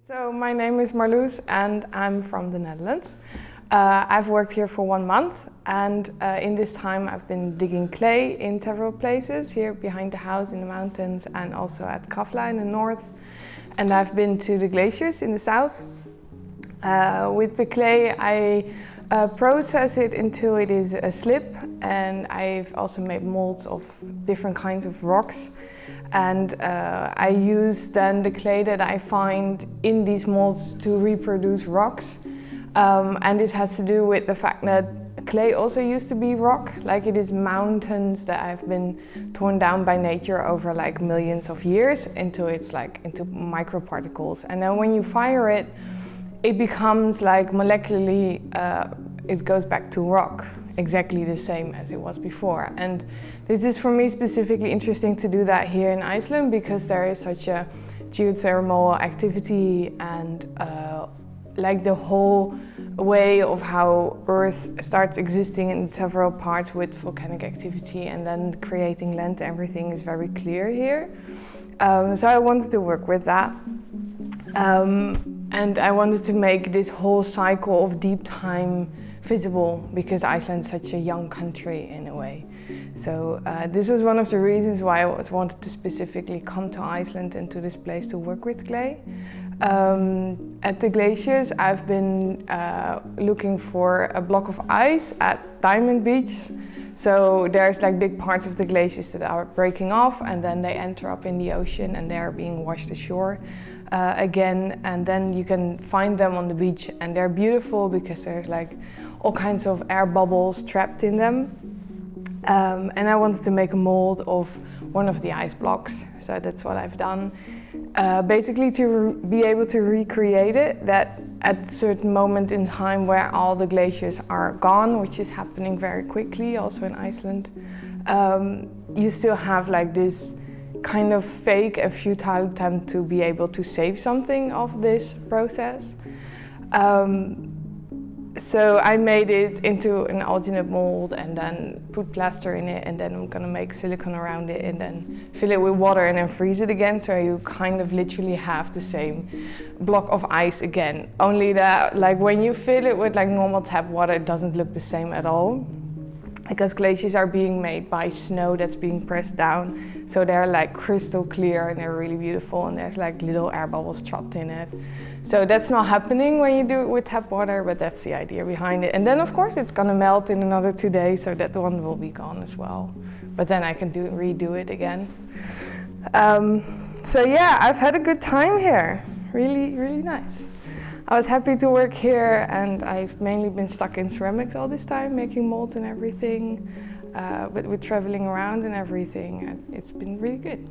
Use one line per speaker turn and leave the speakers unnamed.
So my name is Marloes and I'm from the Netherlands. I've worked here for 1 month and in this time I've been digging clay in several places, here behind the house in the mountains and also at Kafla in the north. And I've been to the glaciers in the south. With the clay I process it until it is a slip, and I've also made molds of different kinds of rocks. And I use then the clay that I find in these molds to reproduce rocks. And this has to do with the fact that clay also used to be rock, like it is mountains that have been torn down by nature over like millions of years until it's like into microparticles. And then when you fire it, it becomes like molecularly, it goes back to rock, exactly the same as it was before. And this is for me specifically interesting to do that here in Iceland because there is such a geothermal activity and like the whole way of how Earth starts existing in several parts with volcanic activity and then creating land, everything is very clear here. So I wanted to work with that. And I wanted to make this whole cycle of deep time visible because Iceland is such a young country in a way. So this was one of the reasons why I wanted to specifically come to Iceland and to this place to work with clay. At the glaciers I've been looking for a block of ice at Diamond Beach. So there's like big parts of the glaciers that are breaking off and then they enter up in the ocean and they're being washed ashore again, and then you can find them on the beach and they're beautiful because there's like all kinds of air bubbles trapped in them. And I wanted to make a mold of one of the ice blocks, so that's what I've done. Basically to be able to recreate it, that at a certain moment in time where all the glaciers are gone, which is happening very quickly also in Iceland, you still have like this kind of fake and futile attempt to be able to save something of this process. So I made it into an alternate mold and then put plaster in it, and then I'm gonna make silicone around it and then fill it with water and then freeze it again, so you kind of literally have the same block of ice again. Only that like when you fill it with like normal tap water, it doesn't look the same at all. Because glaciers are being made by snow that's being pressed down. So they're like crystal clear and they're really beautiful and there's like little air bubbles trapped in it. So that's not happening when you do it with tap water, but that's the idea behind it. And then of course it's gonna melt in another 2 days, so that one will be gone as well. But then I can redo it again. So yeah, I've had a good time here. Really, really nice. I was happy to work here, and I've mainly been stuck in ceramics all this time, making molds and everything. But with traveling around and everything, it's been really good.